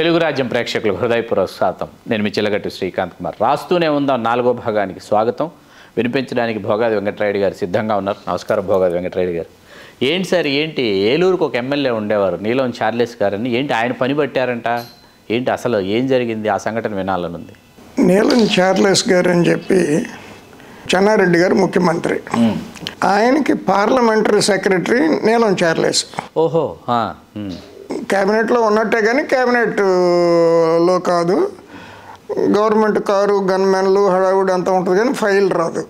తెలుగు రాజ్యం ప్రేక్షకులకు హృదయపూర్వక స్వాగతం. నేను మీ చిల్లగట్టు శ్రీకాంత్ కుమార్. రాస్తూనే ఉందాం 4వ భాగానికి స్వాగతం. వినిపించడానికి భోగాది వెంకటరెడ్డి గారు సిద్ధంగా ఉన్నారు. నమస్కారం భోగాది వెంకటరెడ్డి గారు. ఏంటి సార్, ఏంటి ఏలూరుకు ఒక ఎమ్మెల్యే ఉండేవారు నీలం చార్లెస్ గారని, ఏంటి ఆయన పని పట్టారంట, ఏంటి అసలు ఏం జరిగింది, ఆ సంఘటన వినాలనుంది. నీలం చార్లెస్ గారు అని చెప్పి చెన్నారెడ్డి గారు ముఖ్యమంత్రి, ఆయనకి పార్లమెంటరీ సెక్రటరీ నీలం చార్లెస్. ఓహో, క్యాబినెట్లో ఉన్నట్టే కానీ క్యాబినెట్లో కాదు. గవర్నమెంట్ కారు, గన్మెన్లు, హడావుడి అంతా ఉంటుంది కానీ ఫైల్ రాదు.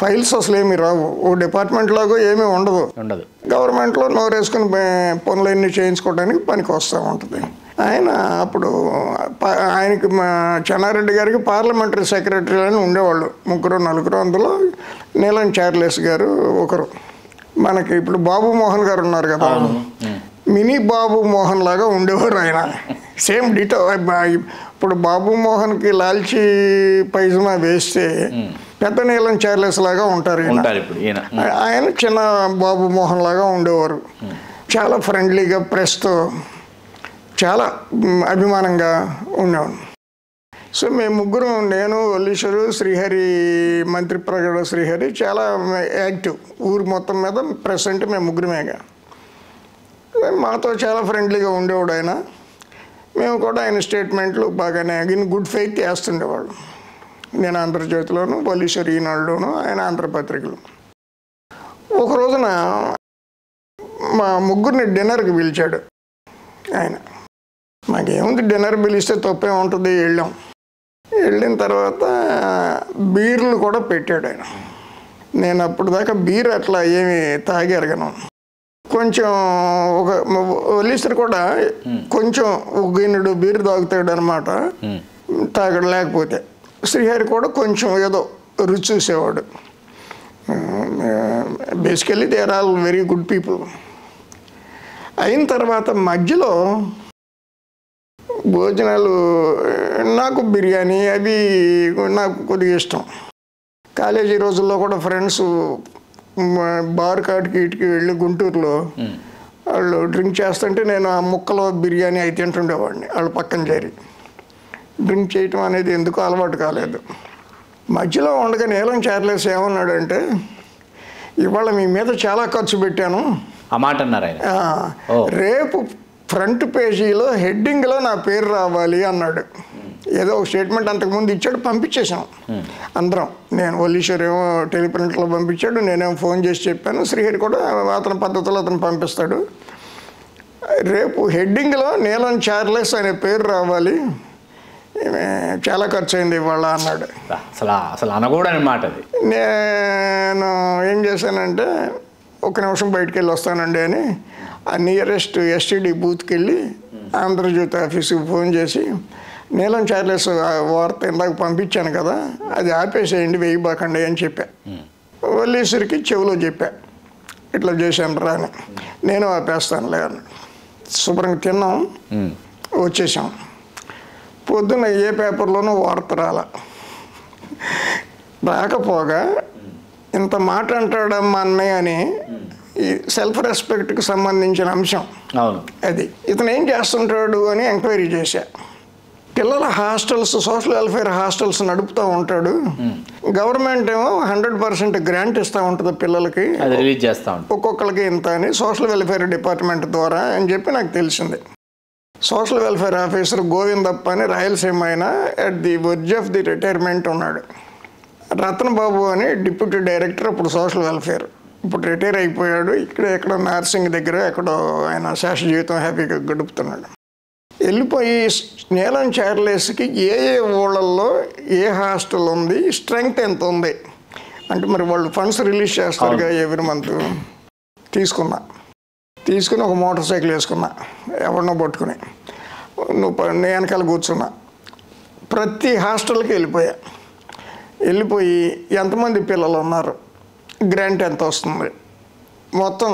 ఫైల్స్ అసలు ఏమి రావు. ఓ డిపార్ట్మెంట్లాగో ఏమీ ఉండదు. గవర్నమెంట్లో నోరేసుకుని పనులన్నీ చేయించుకోవడానికి పనికి వస్తూ ఉంటుంది. ఆయన అప్పుడు ఆయనకి చెన్నారెడ్డి గారికి పార్లమెంటరీ సెక్రటరీ అని ఉండేవాళ్ళు 3-4. అందులో నీలం చార్లెస్ గారు ఒకరు. మనకి ఇప్పుడు బాబు మోహన్ గారు ఉన్నారు కదా, మినీ బాబు మోహన్ లాగా ఉండేవారు ఆయన. Same ditto. ఇప్పుడు బాబు మోహన్కి లాల్చీ పైజమా వేస్తే పెద్ద నీలం చార్లెస్ లాగా ఉంటారు ఈయన. ఆయన చిన్న బాబు మోహన్ లాగా ఉండేవారు. చాలా ఫ్రెండ్లీగా ప్రెస్తో చాలా అభిమానంగా ఉండేవాడు. సో మేము ముగ్గురు, నేను, వల్లీశ్వరు, శ్రీహరి, మంత్రి ప్రగడ శ్రీహరి చాలా యాక్టివ్. ఊరు మొత్తం మీద ప్రెసెంట్ మేము ముగ్గురమేగా. మాతో చాలా ఫ్రెండ్లీగా ఉండేవాడు ఆయన. మేము కూడా ఆయన స్టేట్మెంట్లు బాగానే గుడ్ ఫెయిత్ వేస్తుండేవాడు. నేను ఆంధ్రజ్యోతిలోను, వల్లీశ్వరి ఈనాడులోను, ఆయన ఆంధ్రపత్రికలు. ఒక రోజున మా ముగ్గురిని డిన్నర్కి పిలిచాడు ఆయన. మాకేముంది, డిన్నర్ పిలిస్తే తప్పే ఉంటుంది. వెళ్ళిన తర్వాత బీర్లు కూడా పెట్టాడు ఆయన. నేను అప్పుడు దాకా బీర్ అట్లా ఏమి తాగారుగాను. కొంచెం ఒక వల్లీశ్వరు కూడా కొంచెం ఒక గిన్నెడు బీర్ తాగుతాడు అనమాట, తాగడు. లేకపోతే శ్రీహరి కూడా కొంచెం ఏదో రుచి చూసేవాడు. Basically they are all very good people. అయిన తర్వాత మధ్యలో భోజనాలు, నాకు బిర్యానీ అవి నాకు కొద్దిగా ఇష్టం. కాలేజీ రోజుల్లో కూడా ఫ్రెండ్స్ బార్ కాటికి ఇటుకి వెళ్ళి గుంటూరులో వాళ్ళు డ్రింక్ చేస్తుంటే నేను ఆ ముక్కలో బిర్యానీ అయితే తింటుండేవాడిని. వాళ్ళు పక్కన చేరి డ్రింక్ చేయటం అనేది ఎందుకు అలవాటు కాలేదు. మధ్యలో ఉండగా నీలం చార్లెస్ ఏమన్నాడంటే, ఇవాళ మీ మీద చాలా ఖర్చు పెట్టాను, ఆ మాట అన్నారు ఆయన. రేపు ఫ్రంట్ పేజీలో హెడ్డింగ్లో నా పేరు రావాలి అన్నాడు. ఏదో ఒక స్టేట్మెంట్ అంతకుముందు ఇచ్చాడు, పంపించేసాం అందరం. నేను వల్లీశ్వర్ ఏమో టెలిప్రింట్లో పంపించాడు, నేనేమో ఫోన్ చేసి చెప్పాను. శ్రీహరి కూడా అతని పద్ధతిలో అతను పంపిస్తాడు. రేపు హెడ్డింగ్లో నీలం చార్లెస్ అనే పేరు రావాలి, చాలా ఖర్చు అయింది ఇవాళ అన్నాడు. అసలు అనకూడని మాట అది. నేను ఏం చేశానంటే, ఒక నిమిషం బయటికి వెళ్ళి వస్తానండి అని ఆ నియరెస్ట్ ఎస్టీడీ బూత్కి వెళ్ళి ఆంధ్రజ్యోతి ఆఫీస్కి ఫోన్ చేసి, నీలం చార్లెస్ వార్త ఇందాక పంపించాను కదా, అది ఆపేసేయండి, వేయబాకండి అని చెప్పా. వల్లీశ్వరికి చెవిలో చెప్పా, ఇట్లా చేశాను రా అని. నేను ఆపేస్తానులే అని. శుభ్రంగా తిన్నాం, వచ్చేసాం. పొద్దున్న ఏ పేపర్లోనూ వార్త రాకపోగా ఇంత మాట అంటాడమ్మా అన్నయ్య అని, ఈ సెల్ఫ్ రెస్పెక్ట్కి సంబంధించిన అంశం అది. ఇతను ఏం చేస్తుంటాడు అని ఎంక్వైరీ చేశా. పిల్లల హాస్టల్స్, సోషల్ వెల్ఫేర్ హాస్టల్స్ నడుపుతూ ఉంటాడు. గవర్నమెంట్ ఏమో 100% గ్రాంట్ ఇస్తూ ఉంటుంది పిల్లలకి, రిలీజ్ చేస్తూ ఉంటాడు, ఒక్కొక్కరికి ఇంత అని సోషల్ వెల్ఫేర్ డిపార్ట్మెంట్ ద్వారా అని చెప్పి నాకు తెలిసింది. సోషల్ వెల్ఫేర్ ఆఫీసర్ గోవిందప్ప అని రాయలసీమ ఆయన at the verge of the retirement ఉన్నాడు. రత్నబాబు అని డిప్యూటీ డైరెక్టర్ అప్పుడు సోషల్ వెల్ఫేర్, ఇప్పుడు రిటైర్ అయిపోయాడు. ఎక్కడో నార్సింగ్ దగ్గర ఎక్కడో ఆయన శేష జీవితం హ్యాపీగా గడుపుతున్నాడు. వెళ్ళిపోయి నీలం చార్లెస్కి ఏ ఊళ్ళల్లో ఏ హాస్టల్ ఉంది, స్ట్రెంగ్త్ ఎంత ఉంది అంటే, మరి వాళ్ళు ఫండ్స్ రిలీజ్ చేస్తారుగా ఎవ్రీ మంత్. తీసుకుని ఒక మోటార్ సైకిల్ వేసుకున్నా, ఎవరినో పట్టుకుని నేను వెనకాల కూర్చున్నా. ప్రతి హాస్టల్కి వెళ్ళిపోయి ఎంతమంది పిల్లలు ఉన్నారు, గ్రాంట్ ఎంత వస్తుంది, మొత్తం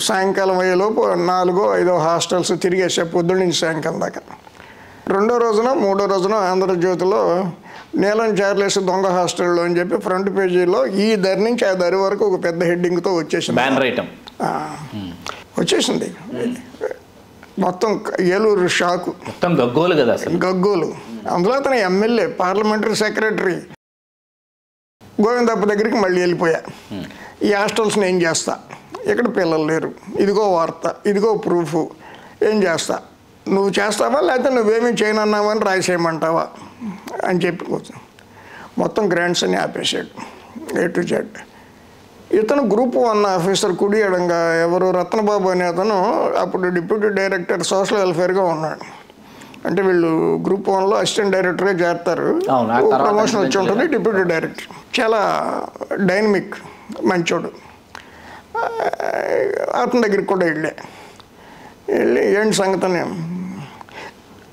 సాయంకాలం అయ్యేలోపు 4-5 హాస్టల్స్ తిరిగేసా పొద్దున్న నుంచి సాయంకాలం దాకా. 2వ రోజున 3వ రోజున ఆంధ్రజ్యోతిలో నీలం చార్లెస్ దొంగ హాస్టల్లో అని చెప్పి ఫ్రంట్ పేజీలో ఈ దరి నుంచి ఆ దరి వరకు ఒక పెద్ద హెడ్డింగ్తో వచ్చేసింది. వచ్చేసింది. మొత్తం ఏలూరు షాకు, మొత్తం గగ్గోలు కదా అసలు. గగ్గోలు. అందులో అతను ఎమ్మెల్యే, పార్లమెంటరీ సెక్రటరీ. గోవిందప్ప దగ్గరికి మళ్ళీ వెళ్ళిపోయా. ఈ హాస్టల్స్ని ఏం చేస్తా, ఇక్కడ పిల్లలు లేరు, ఇదిగో వార్త, ఇదిగో ప్రూఫ్, ఏం చేస్తా, నువ్వు చేస్తావా లేకపోతే నువ్వేమీ చేయనన్నావా అని రాసేయమంటావా అని చెప్పి కూర్చొని మొత్తం గ్రాంట్స్ అని ఆపేసాడు A to Z. ఇతను గ్రూప్ 1 ఆఫీసర్ కుడి ఎడంగా ఎవరు రత్నబాబు అనే అతను అప్పుడు డిప్యూటీ డైరెక్టర్ సోషల్ వెల్ఫేర్గా ఉన్నాడు. అంటే వీళ్ళు గ్రూప్ 1లో అసిస్టెంట్ డైరెక్టర్గా చేస్తారు, ప్రమోషన్ వచ్చి ఉంటుంది, డిప్యూటీ డైరెక్టర్. చాలా డైనమిక్, మంచోడు. అతని దగ్గరికి కూడా వెళ్ళి ఏంటి సంగతిని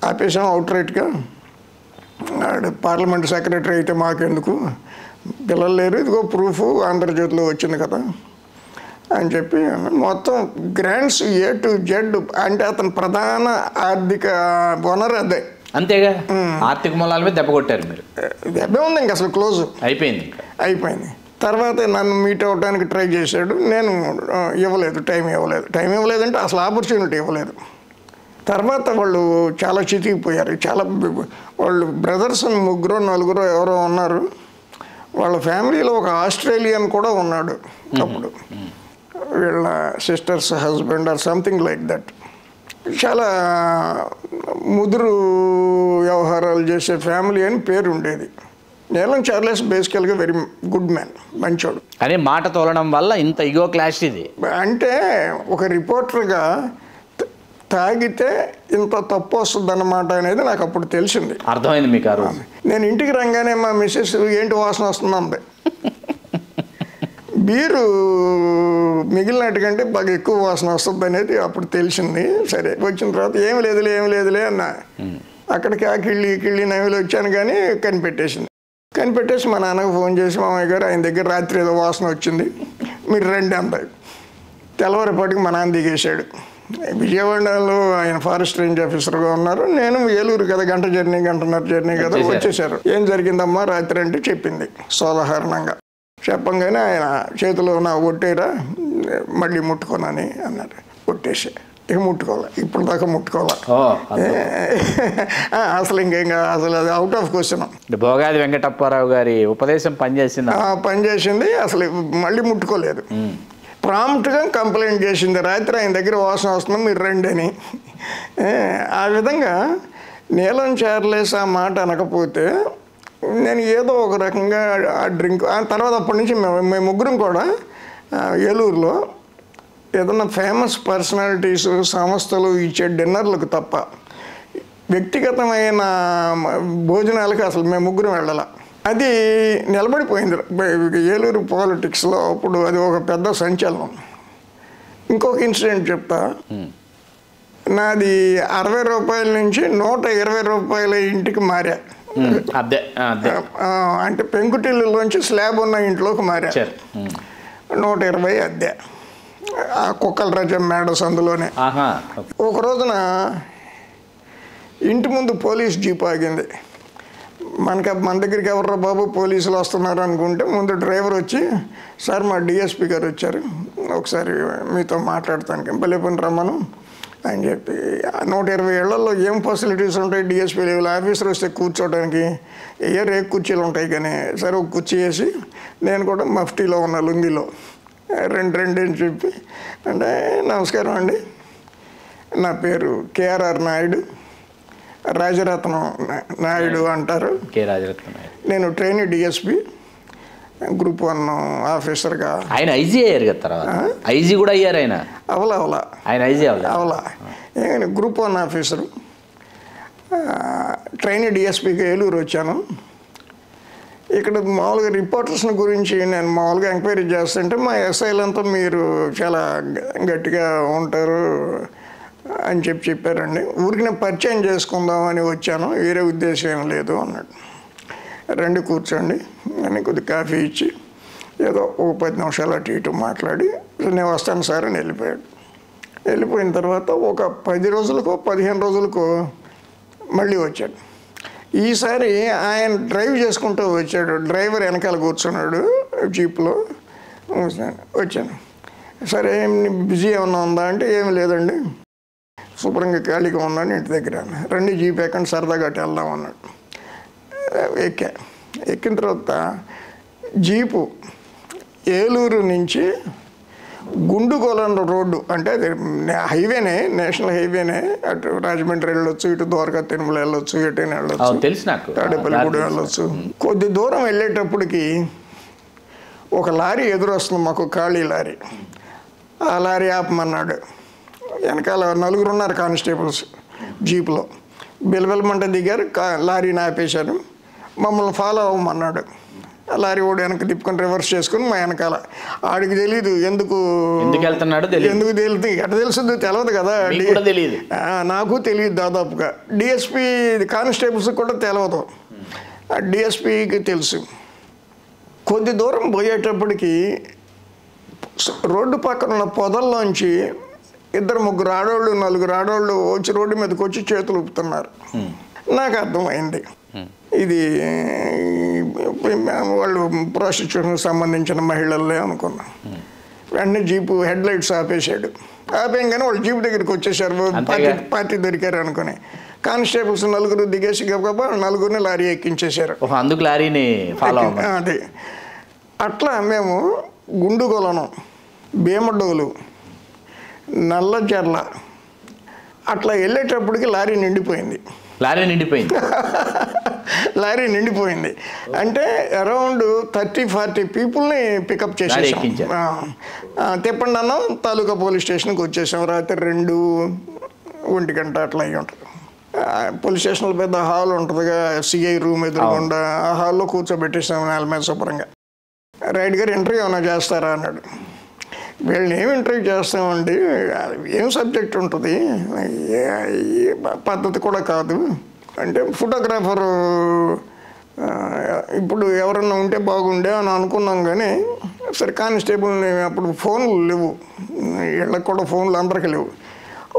ఆపేసాం అవుట్రైట్గా. పార్లమెంట్ సెక్రటరీ అయితే మాకెందుకు, పిల్లలు లేరు, ఇదిగో ప్రూఫ్ ఆంధ్రజ్యోతిలో వచ్చింది కదా అని చెప్పి మొత్తం గ్రాంట్స్ A to Z. అంటే అతని ప్రధాన ఆర్థిక వనరు అదే. అంతేగా, ఆర్థిక మూలాల మీద దెబ్బ కొట్టారు మీరు. దెబ్బే ఉంది ఇంక అసలు, క్లోజ్ అయిపోయింది. తర్వాత నన్ను మీట్ అవ్వడానికి ట్రై చేశాడు, నేను ఇవ్వలేదు, టైం ఇవ్వలేదంటే అసలు ఆపర్చునిటీ ఇవ్వలేదు. తర్వాత వాళ్ళు చాలా చితికిపోయారు. వాళ్ళు బ్రదర్స్ 3-4 ఎవరో ఉన్నారు. వాళ్ళ ఫ్యామిలీలో ఒక ఆస్ట్రేలియన్ కూడా ఉన్నాడు అప్పుడు, వీళ్ళ sister's husband or something like that. చాలా ముదురు వ్యవహారాలు చేసే ఫ్యామిలీ అని పేరు ఉండేది. నీలం చార్లెస్ బేసికల్గా వెరీ గుడ్ మ్యాన్, మంచోడు. కానీ మాట తోలడం వల్ల ఇంత ఇగో క్లాష్ ఇది. అంటే ఒక రిపోర్టర్గా తాగితే ఇంత తప్పు వస్తుందన్నమాట అనేది నాకు అప్పుడు తెలిసింది. అర్థమైంది మీకు ఆ రోజు? నేను ఇంటికి రాగానే మా మిస్సెస్ ఏంటి వాసన వస్తుందంది. బీరు మిగిలినట్టుకంటే బాగా ఎక్కువ వాసన వస్తుంది అనేది అప్పుడు తెలిసింది. సరే, వచ్చిన తర్వాత ఏమి లేదులే అన్న. అక్కడికి ఆ కిళ్ళి నవ్వులు వచ్చాను, కానీ కనిపెట్టేసి మా నాన్నకు ఫోన్ చేసి, మామయ్య గారు ఆయన దగ్గర రాత్రి ఏదో వాసన వచ్చింది, మీరు రండి అంటారు. తెల్లవారిపాటికి మా నాన్న దిగేశాడు. విజయవాడలో ఆయన ఫారెస్ట్ రేంజ్ ఆఫీసర్గా ఉన్నారు, నేను ఏలూరు కదా, గంటన్నర జర్నీ కదా, వచ్చేసారు. ఏం జరిగిందమ్మా రాత్రి అంటే చెప్పింది సోదాహరణంగా. చెప్పంగానే ఆయన చేతిలో నా ఒట్టేరా మళ్ళీ ముట్టుకోనని అన్నారు. ఒట్టేసి ఇక ముట్టుకోవాలి, ఇప్పుడు దాకా ముట్టుకోవాలి అసలు అసలు అది out of question. Bhogadi Venkatappa Rao గారి ఉపదేశం పనిచేసింది. అసలు మళ్ళీ ముట్టుకోలేదు. ప్రాంప్ట్గా కంప్లైంట్ చేసింది, రాత్రి ఆయన దగ్గర వాసన వస్తుంది, మీరు రండి అని. ఆ విధంగా నీలం చార్లెస్ ఆ మాట అనకపోతే నేను ఏదో ఒక రకంగా ఆ డ్రింక్. ఆ తర్వాత అప్పటి నుంచి మేము ముగ్గురం కూడా ఏలూరులో ఏదన్నా ఫేమస్ పర్సనాలిటీస్ సంస్థలు ఇచ్చే డిన్నర్లకు తప్ప వ్యక్తిగతమైన భోజనాలకు అసలు మేము ముగ్గురం వెళ్ళాల. అది నిలబడిపోయింది ఏలూరు పాలిటిక్స్లో. అప్పుడు అది ఒక పెద్ద సంచలనం. ఇంకొక ఇన్సిడెంట్ చెప్తా. నాది 60 రూపాయల నుంచి 120 రూపాయల ఇంటికి మారా. అంటే పెంకుటిల్లులోంచి స్లాబ్ ఉన్న ఇంట్లోకి మారా. 120 అద్దె. ఆ కుక్కల రజం మేడస్ అందులోనే. ఒక రోజున ఇంటి ముందు పోలీస్ జీప్ ఆగింది. మన దగ్గరికి ఎవర్రా బాబు పోలీసులు వస్తున్నారు అనుకుంటే, ముందు డ్రైవర్ వచ్చి, సార్ మా డిఎస్పీ గారు వచ్చారు, ఒకసారి మీతో మాట్లాడతానికి భలే పని రమ్మను అని చెప్పి. 120 ఏళ్లలో ఏం ఫెసిలిటీస్ ఉంటాయి డిఎస్పీ లెవెల్ ఆఫీసర్ వస్తే కూర్చోవడానికి? రేకు కుర్చీలు ఉంటాయి. కానీ సరే ఒక కుర్చీ వేసి, నేను కూడా మఫ్టీలో ఉన్న లుంగిలో రెండు అని చెప్పి, అంటే నమస్కారం అండి, నా పేరు కేఆర్ఆర్ నాయుడు, రాజరత్నం నాయుడు అంటారు, నేను ట్రైనీ డిఎస్పీ, గ్రూప్ 1 ఆఫీసర్గా. ఆయన ఐజీ అయ్యారు కదా, తర్వాత ఐజీ కూడా అయ్యారు ఆయన. అవలా ఆయన ఐజీ అవలా గ్రూప్ 1 ఆఫీసరు, ట్రైనీ డిఎస్పీగా ఏలూరు వచ్చాను. ఇక్కడ మామూలుగా రిపోర్టర్స్ని గురించి నేను మామూలుగా ఎంక్వైరీ చేస్తుంటే, మా ఎస్ఐలంతా మీరు చాలా గట్టిగా ఉంటారు అని చెప్పారండి. ఊరికి నేను పరిచయం చేసుకుందామని వచ్చాను, వేరే ఉద్దేశం ఏం లేదు అన్నాడు. రండి కూర్చోండి అని కొద్ది కాఫీ ఇచ్చి ఏదో ఒక 10 నిమిషాలు అటు ఇటు మాట్లాడి, నేను వస్తాను సార్ అని వెళ్ళిపోయాడు. వెళ్ళిపోయిన తర్వాత ఒక 10 రోజులకో 15 రోజులకో మళ్ళీ వచ్చాడు. ఈసారి ఆయన డ్రైవ్ చేసుకుంటూ వచ్చాడు, డ్రైవర్ వెనకాల కూర్చున్నాడు జీప్లో. వచ్చాను, సరే బిజీ ఏమన్నా ఉందా అంటే, ఏమి లేదండి, శుభ్రంగా ఖాళీగా ఉన్నాను ఇంటి దగ్గర. రండి జీప్ ఎక్కండి సరదాగా అటు వెళ్దాం అన్నాడు. ఎక్కిన తర్వాత జీపు ఏలూరు నుంచి గుండుగోలం రోడ్డు, అంటే అది హైవేనే, నేషనల్ హైవేనే. అటు రాజమండ్రి వెళ్ళొచ్చు, ఇటు ద్వారకా తిరుమల వెళ్ళొచ్చు, ఎటైనా వెళ్ళొచ్చు, తెలుసు నాకు, తాడేపల్లి కూడా వెళ్ళొచ్చు. కొద్ది దూరం వెళ్ళేటప్పటికి ఒక లారీ ఎదురు వస్తుంది మాకు, ఖాళీ లారీ. ఆ లారీ ఆపమన్నాడు. వెనకాల 4 ఉన్నారు కానిస్టేబుల్స్ జీప్లో. బిలబిలమంట దిగారు, లారీని ఆపేశారు. మమ్మల్ని ఫాలో అవ్వమన్నాడు. లారీ ఓడి వెనక్కి తిప్పుకొని రివర్స్ చేసుకుని మా వెనకాల. ఆడికి తెలీదు ఎందుకు వెళ్తున్నాడు, ఎందుకు తెలియదు, ఎట్ట తెలుస్తుంది తెలియదు కదా, నాకు తెలియదు దాదాపుగా. డిఎస్పీ కానిస్టేబుల్స్ కూడా తెలియదు, డిఎస్పీకి తెలుసు. కొద్ది దూరం పోయేటప్పటికి రోడ్డు పక్కన ఉన్న పొదల్లోంచి 2-3 ఆడవాళ్ళు 4 ఆడవాళ్ళు వచ్చి రోడ్డు మీదకి వచ్చి చేతులు ఊపుతున్నారు. నాకు అర్థమైంది ఇది వాళ్ళు ప్రాస్టిట్యూషన్కి సంబంధించిన మహిళలే అనుకున్నాను. వెంటనే జీపు హెడ్ లైట్స్ ఆపేశాడు. ఆపేయంగానే వాళ్ళు జీపు దగ్గరికి వచ్చేసారు, పార్టీ దొరికారు అనుకుని. కానిస్టేబుల్స్ 4 దిగేసి గబగబా 4 లారీ ఎక్కించేశారు. అందుకు లారీని ఫాలో అదే. అట్లా మేము గుండుగొలను, భీమడోలు, నల్లజర్ల అట్లా వెళ్ళేటప్పటికి లారీ నిండిపోయింది. లారీ నిండిపోయింది అంటే అరౌండ్ 30-40 పీపుల్ని పికప్ చేసేసాం. తిప్పండి అన్నాం, తాలూకా పోలీస్ స్టేషన్కి వచ్చేసాం. రాత్రి 2-1 గంట అట్లా అయ్యి ఉంటుంది. పోలీస్ స్టేషన్లో పెద్ద హాల్ ఉంటుందిగా, సిఐ రూమ్ ఎదురుకుండా. ఆ హాల్లో కూర్చోబెట్టేసాం నేల మీద శుభ్రంగా. రైట్ గారు ఇంటర్వ్యూ ఏమైనా చేస్తారా అన్నాడు. వీళ్ళని ఏమి ఇంటర్వ్యూ చేస్తామండి, ఏం సబ్జెక్ట్ ఉంటుంది, పద్ధతి కూడా కాదు అంటే. ఫోటోగ్రాఫరు ఇప్పుడు ఎవరన్నా ఉంటే బాగుండే అని అనుకున్నాం, కానీ సరే కానిస్టేబుల్ని అప్పుడు ఫోన్లు లేవు, వీళ్ళకి కూడా ఫోన్లు అందరికీ లేవు.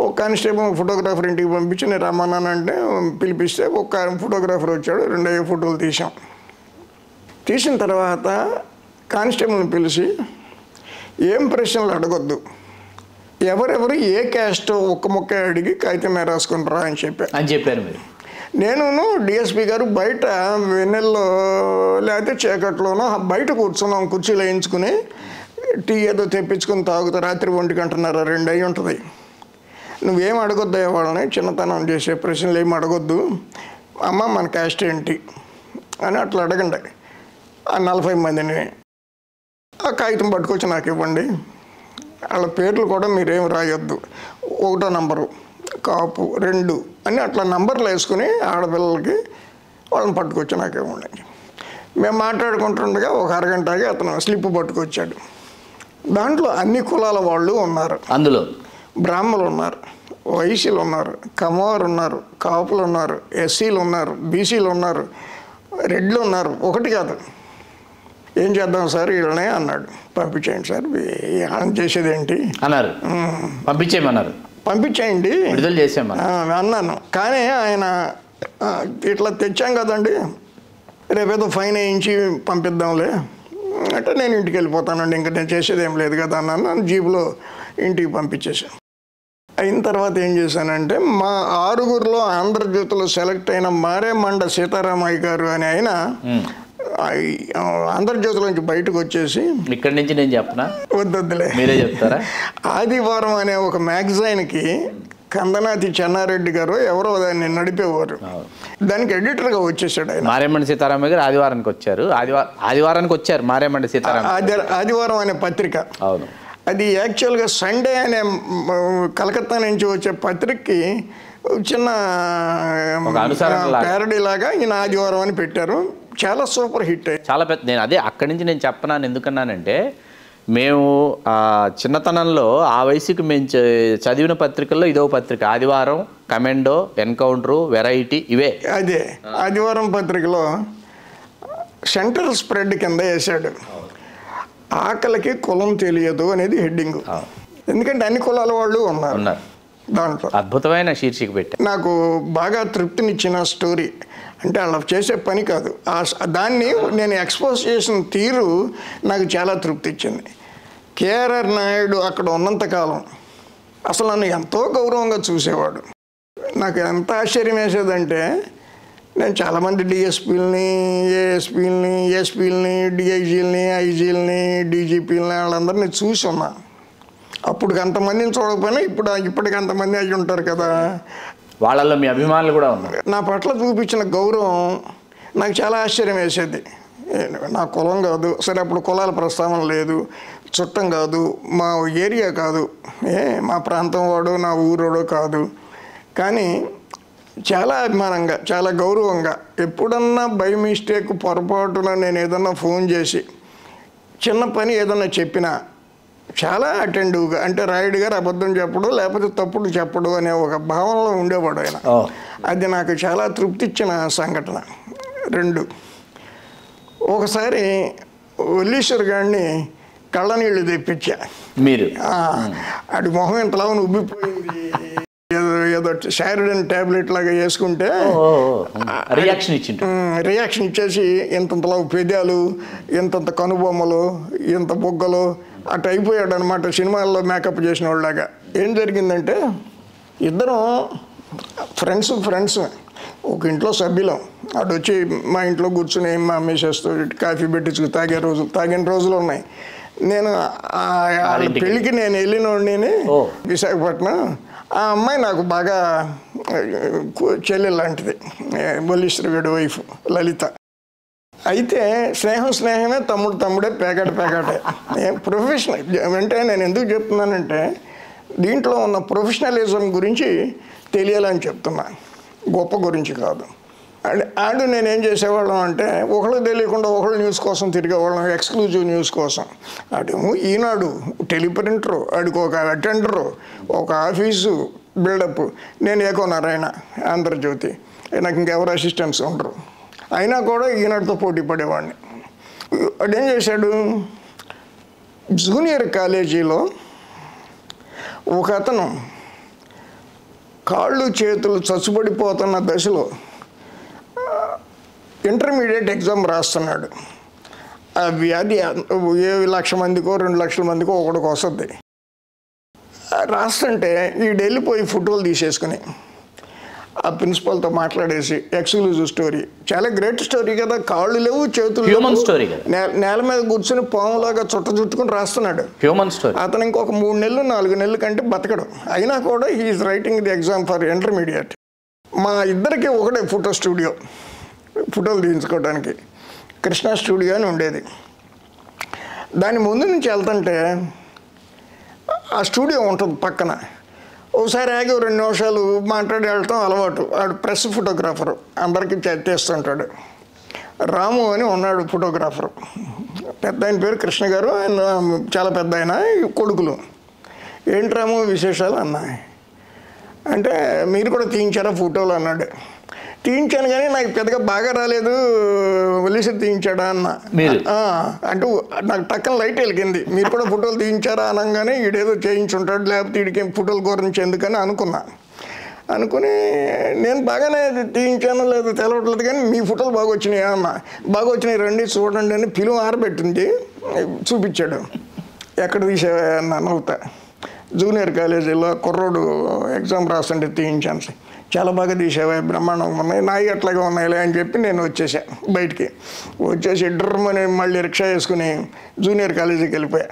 ఒక కానిస్టేబుల్ ఫోటోగ్రాఫర్ ఇంటికి పంపించి నేను రమ్మన్నానంటే పిలిపిస్తే ఒక ఫోటోగ్రాఫర్ వచ్చాడు. 2 ఫోటోలు తీసాం. తీసిన తర్వాత కానిస్టేబుల్ని పిలిచి ఏం ప్రశ్నలు అడగొద్దు, ఎవరెవరు ఏ క్యాస్ట్ ఒక్క మొక్క అడిగి కాగితం మీద రాసుకుని రా అని చెప్పారు మీరు. నేను డిఎస్పీ గారు బయట వెన్నెల్లో లేకపోతే చీకట్లోనో బయట కూర్చున్నాం, కుర్చీలు వేయించుకుని టీ ఏదో తెప్పించుకుని తాగుతా. రాత్రి 1 గంటన్నర 2 అయి ఉంటుంది. నువ్వేం అడగొద్దు వాళ్ళని, చిన్నతనం చేసే ప్రశ్నలు ఏమి అడగొద్దు, అమ్మ మన క్యాస్ట్ ఏంటి అని అట్లా అడగండి. ఆ 40 మందిని ఆ కాగితం పట్టుకొచ్చి నాకు ఇవ్వండి. వాళ్ళ పేర్లు కూడా మీరేం రాయొద్దు, 1వ నంబరు కాపు 2 అని అట్లా నంబర్లు వేసుకుని ఆడపిల్లలకి వాళ్ళని పట్టుకొచ్చి నాకు ఇవ్వండి. మేము మాట్లాడుకుంటుండగా ఒక అరగంటకి అతను స్లిప్ పట్టుకొచ్చాడు. దాంట్లో అన్ని కులాల వాళ్ళు ఉన్నారు. అందులో బ్రాహ్మణులు ఉన్నారు, వైశ్యులు ఉన్నారు, కమ్మవారు ఉన్నారు, కాపులు ఉన్నారు, ఎస్సీలు ఉన్నారు, బీసీలు ఉన్నారు, రెడ్లు ఉన్నారు. ఒకటి కాదు. ఏం చేద్దాం సార్ వీళ్ళనే అన్నాడు. పంపించేయండి సార్. ఏం చేసేది ఏంటి అన్నారు. పంపించేయండి విడుదల అన్నాను. కానీ ఆయన ఇట్లా తెచ్చాం కదండి, రేపేదో ఫైన్ వేయించి పంపిద్దాంలే అంటే నేను ఇంటికి వెళ్ళిపోతానండి, ఇంకా నేను చేసేది ఏం లేదు కదా అన్నాను. నన్ను జీపులో ఇంటికి పంపించేశాను. అయిన తర్వాత ఏం చేశానంటే మా 6గురిలో ఆంధ్రజ్యోతిలో సెలెక్ట్ అయిన మారేమండ సీతారామయ్య గారు అని ఆయన ఆంధ్రజ్యోతిలో నుంచి బయటకు వచ్చేసి, ఇక్కడి నుంచి నేను చెప్పనా, వద్దులే మీరే చెప్తారా, ఆదివారం అనే ఒక మ్యాగజైన్కి కందనాతి చెన్నారెడ్డి గారు ఎవరో దాన్ని నడిపేవారు, దానికి ఎడిటర్గా వచ్చేసాడు ఆయన. మారేమండ సీతారామయ్య గారు ఆదివారానికి వచ్చారు. ఆదివారానికి వచ్చారు మారేమండ సీతారామయ్య. ఆదివారం అనే పత్రిక. అవును. అది యాక్చువల్గా సండే అనే కలకత్తా నుంచి వచ్చే పత్రికకి చిన్న ప్యారడీ లాగా ఈయన ఆదివారం అని పెట్టారు. చాలా సూపర్ హిట్ అయ్యి చాలా పెద్ద. నేను అదే అక్కడి నుంచి నేను చెప్పనాను ఎందుకన్నానంటే, మేము చిన్నతనంలో ఆ వయసుకి మేము చదివిన పత్రికల్లో ఇదో పత్రిక, ఆదివారం, కమెండో, ఎన్కౌంటరు, వెరైటీ, ఇవే. అదే ఆదివారం పత్రికలో సెంటర్ స్ప్రెడ్ కింద వేసాడు, ఆకలికి కులం తెలియదు అనేది హెడ్డింగ్. ఎందుకంటే అన్ని కులాల వాళ్ళు ఉన్నారు దాంట్లో. అద్భుతమైన శీర్షిక పెట్టి నాకు బాగా తృప్తినిచ్చిన స్టోరీ. అంటే అలా చేసే పని కాదు, దాన్ని నేను ఎక్స్పోజ్ చేసిన తీరు నాకు చాలా తృప్తి ఇచ్చింది. కేఆర్ఆర్ నాయుడు అక్కడ ఉన్నంతకాలం అసలు నన్ను ఎంతో గౌరవంగా చూసేవాడు. నాకు ఎంత ఆశ్చర్యం వేసేదంటే, నేను చాలామంది డిఎస్పీలని, ఏఎస్పీలని, ఎస్పీలని, డిఐజీలని, ఐజీలని, డీజీపీలని వాళ్ళందరినీ చూసి ఉన్నా. అప్పుడు అంతమందిని చూడకపోయినా ఇప్పటికి అంతమంది అయి ఉంటారు కదా. వాళ్ళల్లో మీ అభిమానులు కూడా ఉన్నారు. నా పట్ల చూపించిన గౌరవం నాకు చాలా ఆశ్చర్యం వేసేది. నా కులం కాదు, సరే అప్పుడు కులాల ప్రస్తావన లేదు, చుట్టం కాదు, మా ఏరియా కాదు, మా ప్రాంతం వాడు, నా ఊరోడు కాదు, కానీ చాలా అభిమానంగా, చాలా గౌరవంగా, ఎప్పుడన్నా బై మిస్టేక్ పొరపాటున నేను ఏదన్నా ఫోన్ చేసి చిన్న పని ఏదన్నా చెప్పినా చాలా అటెంటివ్గా, అంటే రాయుడు గారు అబద్ధం చెప్పడు, లేకపోతే తప్పుడు చెప్పడు అనే ఒక భావనలో ఉండేవాడు ఆయన. అది నాకు చాలా తృప్తి ఇచ్చిన సంఘటన. 2, ఒకసారి వల్లీశ్వర్ గారిని కళ్ళనీళ్ళు తెప్పించా. మీరు అది మొహం ఇంతలా ఉబ్బిపోయింది, ఏదో శారిడన్ ట్యాబ్లెట్ లాగా వేసుకుంటే రియాక్షన్ ఇచ్చేసి ఇంతంతలా పెదాలు, ఇంతంత కనుబొమ్మలు, ఇంత బొగ్గలు అటు అయిపోయాడు అనమాట, సినిమాల్లో మేకప్ చేసిన వాళ్ళలాగా. ఏం జరిగిందంటే, ఇద్దరం ఫ్రెండ్స్ ఒక ఇంట్లో సభ్యులం. అటు వచ్చి మా ఇంట్లో కూర్చుని మా మిసెస్తో కాఫీ పెట్టించుకు తాగిన రోజులు ఉన్నాయి. నేను పెళ్ళికి నేను వెళ్ళినోడిని విశాఖపట్నం. ఆ అమ్మాయి నాకు బాగా చెల్లె లాంటిది, వల్లీశ్వర్ వైఫ్ లలిత. అయితే స్నేహమే, తమ్ముడే, పేకాటే. ప్రొఫెషనల్ అంటే నేను ఎందుకు చెప్తున్నానంటే, దీంట్లో ఉన్న ప్రొఫెషనలిజం గురించి తెలియాలని చెప్తున్నా, గొప్ప గురించి కాదు. అండ్ నేనేం చేసేవాళ్ళం అంటే, ఒకళ్ళు తెలియకుండా ఒకళ్ళు న్యూస్ కోసం తిరిగేవాళ్ళం, ఎక్స్క్లూజివ్ న్యూస్ కోసం. అటేమో ఈనాడు, టెలిప్రింటరు, అడికి ఒక అటెండరు, ఒక ఆఫీసు బిల్డప్. నేను ఏకో నారాయణ, ఆంధ్రజ్యోతి, నాకు ఇంకెవరు అసిస్టెంట్స్ ఉండరు. అయినా కూడా ఈనాడుతో పోటీ పడేవాడిని. అదేం చేశాడు, జూనియర్ కాలేజీలో ఒక అతను కాళ్ళు చేతులు చచ్చుబడిపోతున్న దశలో ఇంటర్మీడియట్ ఎగ్జామ్ రాస్తున్నాడు. ఆ వ్యాధి 1,00,000 మందికో 2,00,000 మందికో ఒకటికి వస్తుంది. రాస్తుంటే వీడు వెళ్ళిపోయి ఫోటోలు తీసేసుకుని ఆ ప్రిన్సిపల్తో మాట్లాడేసి, ఎక్స్క్లూజివ్ స్టోరీ, చాలా గ్రేట్ స్టోరీ కదా, కాళ్ళు లేవు చేతులు, హ్యూమన్ స్టోరీ, నేల మీద కూర్చొని పాములాగా చుట్టుకుని రాస్తున్నాడు. Human story. అతను ఇంకొక 3 నెలలు 4 నెలల కంటే బతకడం. అయినా కూడా he's writing the exam for intermediate. మా ఇద్దరికి ఒకటే ఫోటో స్టూడియో, ఫోటోలు తీయించుకోవడానికి కృష్ణా స్టూడియో అని ఉండేది. దాని ముందు నుంచి వెళ్తుంటే ఆ స్టూడియో ఉంటుంది పక్కన. ఒకసారి ఆగి 2 నిమిషాలు మాట్లాడి వెళ్తాం అలవాటు. ఆడు ప్రెస్ ఫోటోగ్రాఫరు, అందరికీ తీస్తుంటాడు. రాము అని ఉన్నాడు ఫోటోగ్రాఫరు, పెద్ద ఆయన పేరు కృష్ణ గారు, ఆయన చాలా పెద్ద ఆయన. కొడుకులు, ఏంటి రాము విశేషాలు అన్నా అంటే, మీరు కూడా తీయించారా ఫోటోలు అన్నాడు. తీయించాను కానీ నాకు పెద్దగా బాగా రాలేదు, వల్లీశ్వర్ తీయించాడా అన్న. అంటే నాకు టక్కన లైట్ వెలిగింది, మీరు కూడా ఫోటోలు తీయించారా అనగానే వీడేదో చేయించుంటాడు, లేకపోతే వీడికి ఫోటోల గురించి ఎందుకని అనుకుని నేను బాగానే తీయించాను లేదు తెలవట్లేదు, కానీ మీ ఫోటోలు బాగా వచ్చినాయా అన్న. బాగా వచ్చినాయి, రండి చూడండి అని పిలువ ఆరబెట్టింది, చూపించాడు. ఎక్కడ తీసేవా అన్న నవ్వుతా. జూనియర్ కాలేజీలో కుర్రోడు ఎగ్జామ్ రాస్తుంటే తీయించాను. చాలా బాగా తీసేవా, బ్రహ్మాండంగా ఉన్నాయి, నాయి అట్లాగే ఉన్నాయిలే అని చెప్పి నేను వచ్చేసా బయటికి. వచ్చేసి డ్రమ్మని మళ్ళీ రిక్షా వేసుకుని జూనియర్ కాలేజీకి వెళ్ళిపోయి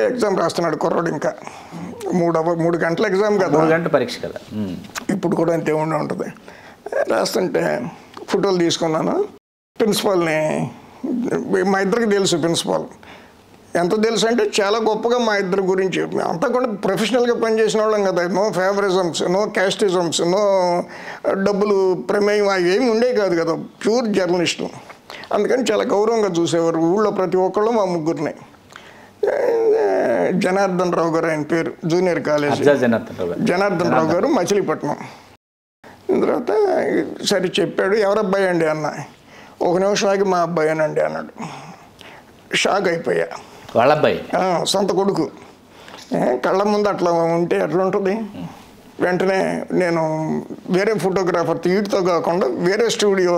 ఎగ్జామ్ రాస్తున్నాడు కుర్రోడు. ఇంకా 3 గంటల ఎగ్జామ్ కదా, 3 గంటల పరీక్ష కదా, ఇప్పుడు కూడా అంతే ఉంటుంది. రాస్తుంటే ఫోటోలు తీసుకున్నాను. ప్రిన్సిపాల్ని, మా ఇద్దరికి తెలుసు ప్రిన్సిపాల్, ఎంత తెలుసు అంటే చాలా గొప్పగా మా ఇద్దరి గురించి. అంతా కూడా ప్రొఫెషనల్గా పనిచేసిన వాళ్ళం కదా, నో ఫేవరిజమ్స్, నో క్యాస్టిజమ్స్, నో డబ్బులు ప్రమేయం అవి ఏమి ఉండేవి కాదు కదా, ప్యూర్ జర్నలిస్టులు. అందుకని చాలా గౌరవంగా చూసేవారు ఊళ్ళో ప్రతి ఒక్కళ్ళు. మా ముగ్గురిని జనార్దన్ రావు గారు ఆయన పేరు, జూనియర్ కాలేజీ జనార్దన్ రావు గారు, మచిలీపట్నం. తర్వాత సరే చెప్పాడు, ఎవరబ్బాయి అండి అన్న. 1 నిమిషం ఆగి మా అబ్బాయేనండి అన్నాడు. షాక్ అయిపోయా. వాళ్ళ అబ్బాయి, సొంత కొడుకు, కళ్ళ ముందు అట్లా ఉంటే ఎట్లా ఉంటుంది. వెంటనే నేను వేరే ఫోటోగ్రాఫర్, వీటితో కాకుండా వేరే స్టూడియో,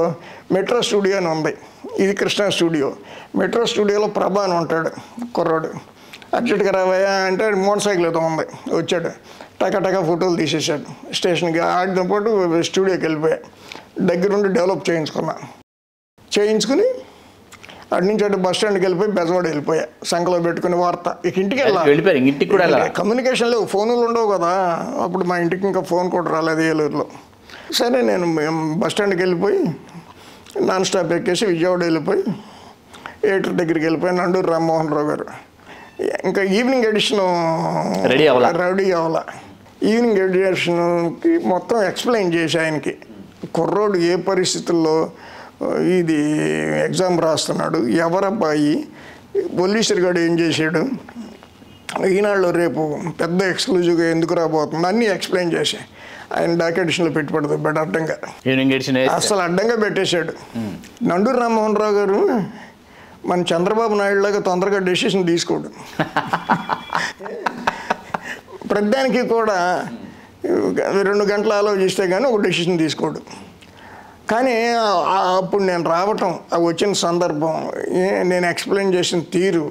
మెట్రో స్టూడియో అని ఉంది, ఇది కృష్ణా స్టూడియో. మెట్రో స్టూడియోలో ప్రభా అని ఉంటాడు కుర్రాడు, అర్జెంట్గా రావయ్యా అంటే మోటార్ సైకిల్ ఏదో ఉంది, వచ్చాడు. టకా ఫోటోలు తీసేసాడు. స్టేషన్కి ఆడితో పాటు స్టూడియోకి వెళ్ళిపోయా. దగ్గరుండి డెవలప్ చేయించుకుని అటు నుంచి అటు బస్ స్టాండ్కి వెళ్ళిపోయి బెజవాడ వెళ్ళిపోయా. సంఖలో పెట్టుకుని వార్త. ఇక ఇంటికి వెళ్ళిపోయారు. ఇంటికి కూడా కమ్యూనికేషన్ లేవు, ఫోన్లు ఉండవు కదా అప్పుడు. మా ఇంటికి ఇంకా ఫోన్ కూడా రాలేదు ఏలూరులో. సరే నేను బస్ స్టాండ్కి వెళ్ళిపోయి నాన్ స్టాప్ ఎక్కేసి విజయవాడ వెళ్ళిపోయి ఎడిటర్ దగ్గరికి వెళ్ళిపోయి నండూరు రామ్మోహన్ రావు గారు. ఇంకా ఈవినింగ్ ఎడిషన్ రెడీ అవ్వాల. ఈవినింగ్ ఎడిషన్కి మొత్తం ఎక్స్ప్లెయిన్ చేసి ఆయనకి, కుర్రోడు ఏ పరిస్థితుల్లో ఇది ఎగ్జామ్ రాస్తున్నాడు, ఎవరబ్బాయి, పోలీసులు గారు ఏం చేశాడు, ఈనాడులో రేపు పెద్ద ఎక్స్క్లూజివ్గా ఎందుకు రాబోతుంది అన్నీ ఎక్స్ప్లెయిన్ చేసి ఆయన డాక్ ఎడిషన్లో పెట్టుబడదు బట్ అడ్డంగా అసలు అడ్డంగా పెట్టేశాడు. నండూరు రామ్మోహన్ రావు గారు మన చంద్రబాబు నాయుడు లాగా తొందరగా డెసిషన్ తీసుకోడు. ప్రతిదానికి కూడా 2 గంటలు ఆలోచిస్తే కానీ ఒక డెసిషన్ తీసుకోడు. కానీ అప్పుడు నేను రావటం, వచ్చిన సందర్భం, నేను ఎక్స్ప్లెయిన్ చేసిన తీరు,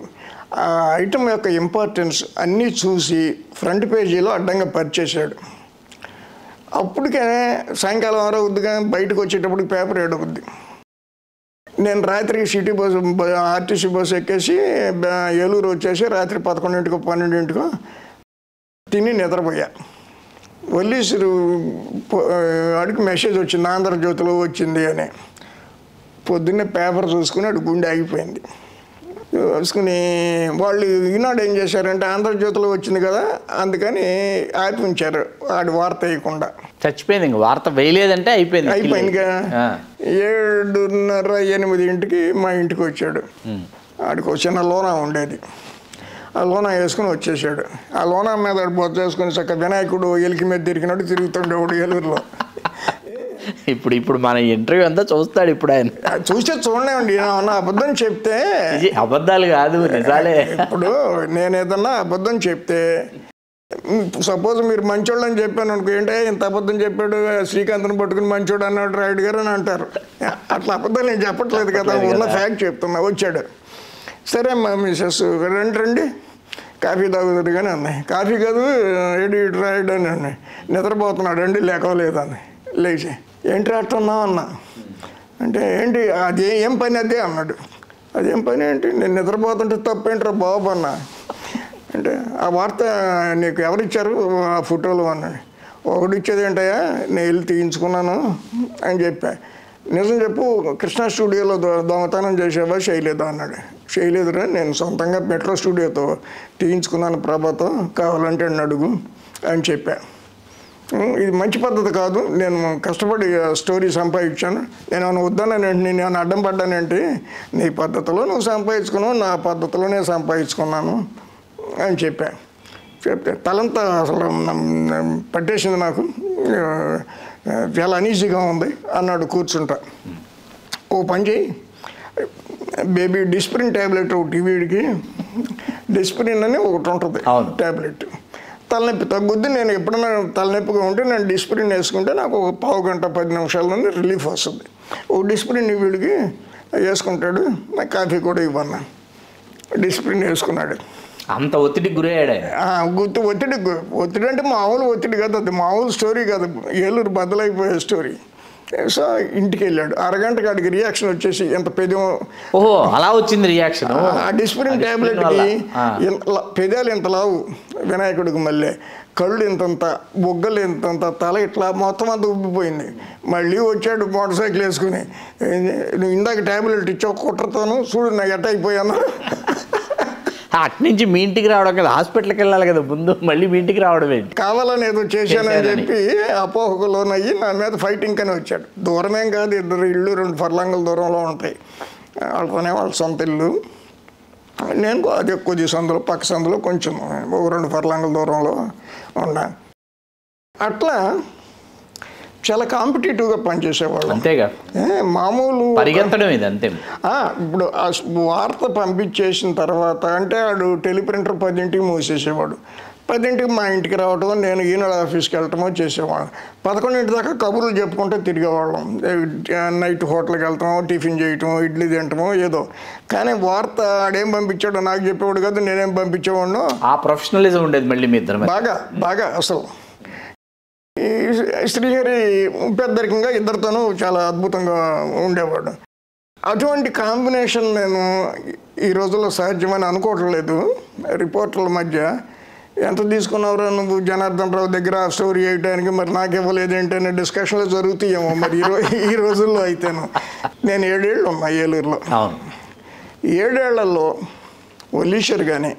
ఆ ఐటమ్ యొక్క ఇంపార్టెన్స్ అన్నీ చూసి ఫ్రంట్ పేజీలో అడ్డంగా పరిచేశాడు. అప్పటికే సాయంకాలం 6 అవుద్దిగా బయటకు వచ్చేటప్పటికి పేపర్ 7 అవుద్ది. నేను రాత్రి సిటీ బస్సు ఆర్టీసీ బస్సు ఎక్కేసి ఏలూరు వచ్చేసి రాత్రి 11ంటికో 12ంటికో తిని నిద్రపోయా. పోలీసులు వాడికి మెసేజ్ వచ్చింది, ఆంధ్రజ్యోతిలో వచ్చింది అని. పొద్దున్నే పేపర్ చూసుకుని అటు గుండె ఆగిపోయింది. చూసుకుని వాళ్ళు ఈనాడు ఏం చేశారంటే ఆంధ్రజ్యోతిలో వచ్చింది కదా అందుకని ఆపి ఉంచారు వాడి వార్త వేయకుండా. చచ్చిపోయింది, ఇంకా వార్త వేయలేదంటే అయిపోయిందిగా. 7:30-8ంటికి మా ఇంటికి వచ్చాడు. ఆడికి చిన్న లోనా ఉండేది, ఆ లోనా వేసుకుని వచ్చేసాడు. ఆ లోనా మీద బొత్త వేసుకుని చక్క వినాయకుడు ఎలికి మీద తిరిగినట్టు తిరుగుతుండేవాడు ఏలూరులో. ఇప్పుడు మన ఇంటర్వ్యూ అంతా చూస్తాడు. ఇప్పుడు ఆయన చూస్తే చూడలేమండి, ఏమన్నా అబద్ధం చెప్తే. అబద్ధాలు కాదు నిజాలే. ఇప్పుడు నేను ఏదన్నా అబద్ధం చెప్తే, సపోజ్ మీరు మంచోళ్ళు అని చెప్పాను అనుకో, ఏంటంటే ఇంత అబద్ధం చెప్పాడు శ్రీకాంత్ని పట్టుకుని మంచోడు అన్నాడు రాయుడు గారు అని అంటారు. అట్లా అబద్ధాలు నేను చెప్పట్లేదు కదా, ఉన్న ఫ్యాక్ట్ చెప్తున్నా. వచ్చాడు. సరే మా మిస్సెస్ రండి కాఫీ తాగుతుంది కానీ అన్నాయి. కాఫీ కాదు ఏడు రాయుడు అని అన్నాయి. నిద్రపోతున్నాడు అండి, లేకలేదు అని. లేచి ఏంటి అట్టున్నావు అన్నా అంటే, ఏంటి అది ఏం పని అదే అన్నాడు. అదేం పని ఏంటి, నేను నిద్రపోతుంటే తప్పేంట్రా బాబు అన్నా. అంటే ఆ వార్త నీకు ఎవరిచ్చారు ఆ ఫోటోలు అన్నాడు. ఒకటి ఇచ్చేది ఏంటయ్యా, నేను వెళ్ళి తీయించుకున్నాను అని చెప్పా. నిజం చెప్పు, కృష్ణా స్టూడియోలో దొంగతనం చేసేవా చేయలేదా అన్నాడు. చేయలేదురా, నేను సొంతంగా మెట్రో స్టూడియోతో తీయించుకున్నాను ప్రభాతో, కావాలంటే అడుగు అని చెప్పా. ఇది మంచి పద్ధతి కాదు, నేను కష్టపడి స్టోరీ సంపాదించాను, నేను ఏమైనా వద్దన్నానంటే, నేను ఏమైనా అడ్డం పడ్డానంటే, నీ పద్ధతిలో నువ్వు సంపాదించుకున్నావు, నా పద్ధతిలోనే సంపాదించుకున్నాను అని చెప్పా. చెప్తే తలంతా అసలు పట్టేసింది నాకు, చాలా అనీజీగా ఉంది అన్నాడు కూర్చుంటా. ఓ పని చేయి బేబీ, డిస్ప్రిన్ ట్యాబ్లెట్ ఒకటి, వీడికి డిస్ప్రిన్ అని ఒకటి ఉంటుంది ట్యాబ్లెట్, తలనొప్పి తగ్గుద్ది. నేను ఎప్పుడైనా తలనొప్పిగా ఉంటే నేను డిస్ప్రిన్ వేసుకుంటే నాకు ఒక 1/2 గంట 10 నిమిషాల్లోనే రిలీఫ్ వస్తుంది. ఓ డిస్ప్రిన్ వీడికి వేసుకుంటాడు, నాకు కాఫీ కూడా ఇవ్వన్నా. డిస్ప్రిన్ వేసుకున్నాడు. అంత ఒత్తిడికి గురయ్యాడు. ఒత్తిడి అంటే మామూలు ఒత్తిడి కాదు, అది మామూలు స్టోరీ కాదు, ఏలూరు బద్దలైపోయే స్టోరీ. సో ఇంటికి వెళ్ళాడు. అరగంటకి వాడికి రియాక్షన్ వచ్చేసి ఎంత పెద్ద, ఓహో అలా వచ్చింది రియాక్షన్. ఆ డిస్ప్రిన్ ట్యాబ్లెట్కి పెదాలు ఎంత లావు వినాయకుడికి, మళ్ళీ కళ్ళు ఇంతంత, బొగ్గలు ఇంతంత, తల ఇట్లా మొత్తం అంతా ఉబ్బిపోయింది. మళ్ళీ వచ్చాడు మోటార్ సైకిల్ వేసుకుని, నువ్వు ఇందాక ట్యాబ్లెట్ ఇచ్చావు కుట్రతోను చూడు నాకు ఎట్ట అయిపోయాను. అట్నుంచి మీ ఇంటికి రావడం కదా, హాస్పిటల్కి వెళ్ళాలి కదా ముందు, మళ్ళీ మీ ఇంటికి రావడం ఏంటి, కావాలని ఏదో చేశానని చెప్పి అపోహకు లోనయ్యి నా మీద ఫైటింగ్ అని వచ్చాడు. దూరమేం కాదు, 2 ఇళ్ళు 2 ఫర్లాంగుల దూరంలో ఉంటాయి. వాళ్ళతోనే వాళ్ళ సొంత ఇల్లు, నేను అది కొద్ది సందులో పక్క సందులో కొంచెం 2 ఫర్లాంగుల దూరంలో ఉన్నా. అట్లా చాలా కాంపిటేటివ్గా పనిచేసేవాళ్ళు. అంతేగా, మామూలు పరిగెత్తడం ఇది అంతే. ఇప్పుడు ఆ వార్త పంపించేసిన తర్వాత అంటే వాడు టెలిప్రింటర్ 10ంటికి మూసేసేవాడు. 10ంటికి మా ఇంటికి రావటం, నేను ఈనాడు ఆఫీస్కి వెళ్ళటమో చేసేవాళ్ళం. 11 దాకా కబుర్లు చెప్పుకుంటే తిరిగేవాళ్ళం. నైట్ హోటల్కి వెళ్తామో, టిఫిన్ చేయటమో, ఇడ్లీ తింటామో ఏదో. కానీ వార్త ఆడేం పంపించాడో నాకు చెప్పేవాడు కదా, నేనేం పంపించేవాడినో. ఆ ప్రొఫెషనలిజం ఉండేది మళ్ళీ మీ ఇద్దరు బాగా బాగా అసలు. ఈ శ్రీహరి పెద్దరికంగా ఇద్దరితోనూ చాలా అద్భుతంగా ఉండేవాడు. అటువంటి కాంబినేషన్ నేను ఈ రోజుల్లో సాధ్యమని అనుకోవటం లేదు. రిపోర్టర్ల మధ్య ఎంత తీసుకున్నావురా నువ్వు జనార్దన్ రావు దగ్గర ఆ స్టోరీ వేయడానికి, మరి నాకు ఇవ్వలేదు ఏంటనే డిస్కషన్లు జరుగుతాయేమో మరి ఈ రోజుల్లో. అయితేను నేను 7 ఏళ్ళు ఉన్నా ఏలూరులో. 7 ఏళ్లలో వల్లీశ్వర్ కానీ,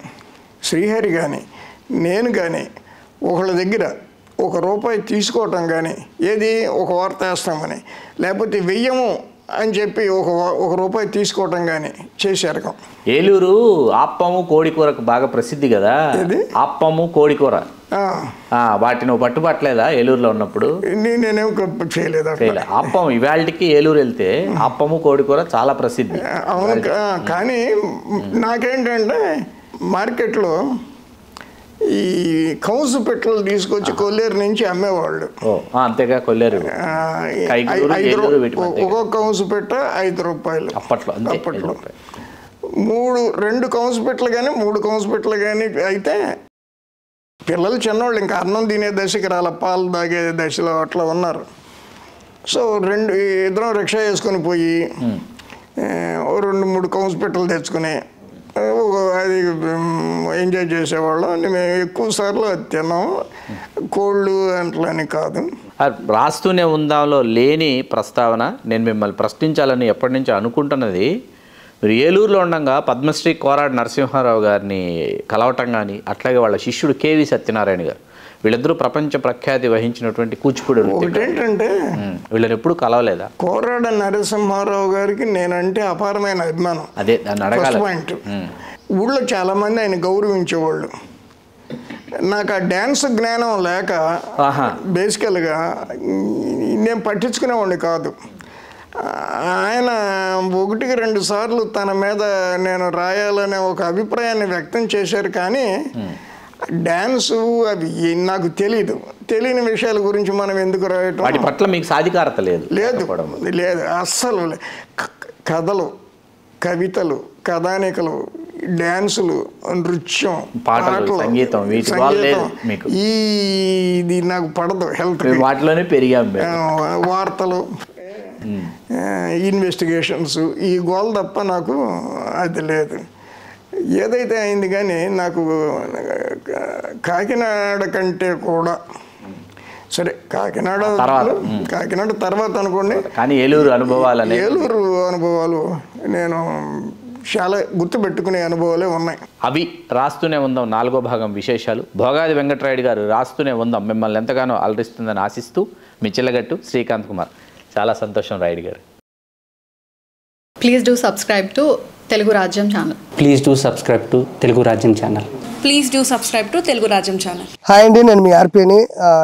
శ్రీహరి కానీ, నేను కానీ ఒకళ్ళ దగ్గర ₹1 తీసుకోవటం కానీ, ఏది ఒక వార్త వేస్తామని, లేకపోతే వెయ్యము అని చెప్పి ₹1 తీసుకోవటం కానీ చేశారు. ఏలూరు ఆప్పము కోడికూరకు బాగా ప్రసిద్ధి కదా. ఆప్పము కోడికూర వాటిని పట్టుబట్టలేదా ఏలూరులో ఉన్నప్పుడు? నేనేం చేయలేదు. అప్పం ఇవాళకి ఏలూరు వెళ్తే అప్పము కోడికూర చాలా ప్రసిద్ధి. అవును, కానీ నాకేంటంటే మార్కెట్లో ఈ కౌసు పెట్టలు తీసుకొచ్చి కొల్లేరు నుంచి అమ్మేవాళ్ళు. అంతేగా కొల్లేరు ఒక్కొక్క కౌసు పెట్ట ₹5 అప్పట్లో. 2 కౌసు పెట్టలు కానీ 3 కౌసు పెట్టలు కానీ అయితే పిల్లలు చిన్నవాళ్ళు ఇంకా అన్నం తినే దశకి రాల, పాలు తాగే దశలో అట్లా ఉన్నారు. సో ఇద్దరం రిక్షా వేసుకొని పోయి 2-3 కౌసు పెట్టలు తెచ్చుకుని అది ఎంజాయ్ చేసేవాళ్ళం. మేము ఎక్కువ సార్లు అది తిన్నాం. కోళ్ళు అట్లని కాదు. రాస్తూనే ఉందాంలో లేని ప్రస్తావన నేను మిమ్మల్ని ప్రశ్నించాలని ఎప్పటి నుంచో అనుకుంటున్నది. మీరు ఏలూరులో ఉండగా పద్మశ్రీ కోరాడు నరసింహారావు గారిని కలవటం కానీ, అట్లాగే వాళ్ళ శిష్యుడు కేవి సత్యనారాయణ గారు, వీళ్ళిద్దరూ ప్రపంచ ప్రఖ్యాతి వహించినటువంటి కూచిపూడి. ఏంటంటే వీళ్ళని ఎప్పుడు కలవలేదా? కోరాడు నరసింహారావు గారికి నేనంటే అపారమైన అభిమానం. అదే దాన్ని అడగాలి. పాయింట్, ఊళ్ళో చాలామంది ఆయన గౌరవించేవాళ్ళు. నాకు ఆ డ్యాన్స్ జ్ఞానం లేక బేసికల్గా నేను పట్టించుకునేవాడిని కాదు. ఆయన 1-2 సార్లు తన మీద నేను రాయాలనే ఒక అభిప్రాయాన్ని వ్యక్తం చేశారు. కానీ డ్యాన్సు అవి నాకు తెలియని విషయాల గురించి మనం ఎందుకు రాయటం? వాటి పట్ల మీకు సాధికారత లేదు? లేదు అస్సలు. కథలు, కవితలు, కథానికలు, డ్యాన్సులు, నృత్యం, పాటలు, సంగీతం, ఇది నాకు పడదు. హెల్త్ వాటిలోనే పెరిగాం. వార్తలు, ఇన్వెస్టిగేషన్స్, ఈ గోల్ తప్ప నాకు అది లేదు. ఏదైతే అయింది కానీ నాకు కాకినాడ కంటే కూడా సరే, కాకినాడ తర్వాత అనుకోండి, కానీ ఏలూరు అనుభవాలు నేను చాలా గుర్తుపెట్టుకునే అనుభవాలే ఉన్నాయి. అవి రాస్తూనే ఉందాం 4వ భాగం విశేషాలు. భోగాది వెంకటరాయుడు గారు రాస్తూనే ఉందాం మిమ్మల్ని ఎంతగానో అలరిస్తుందని ఆశిస్తూ మీ చిల్లగట్టు శ్రీకాంత్ కుమార్. చాలా సంతోషం రాయుడు గారు. Please do subscribe to Telugu Rajyam channel. Please do subscribe to Telugu Rajyam channel. Please do subscribe to Telugu Rajyam channel. Hi అండి, నేను మీ ఆర్పీని,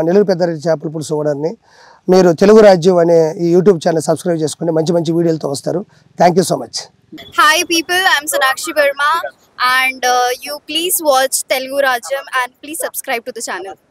నెల్లూరు పెద్దారెడ్డి చేపల పులుసు ఓనర్ని. మీరు తెలుగు రాజ్యం అనే ఈ యూట్యూబ్ ఛానల్ సబ్స్క్రైబ్ చేసుకుని మంచి వీడియోలతో వస్తారు. Thank you so much. Hi people, I'm Sonakshi Verma and you please watch Telugu Rajyam and please subscribe to the channel.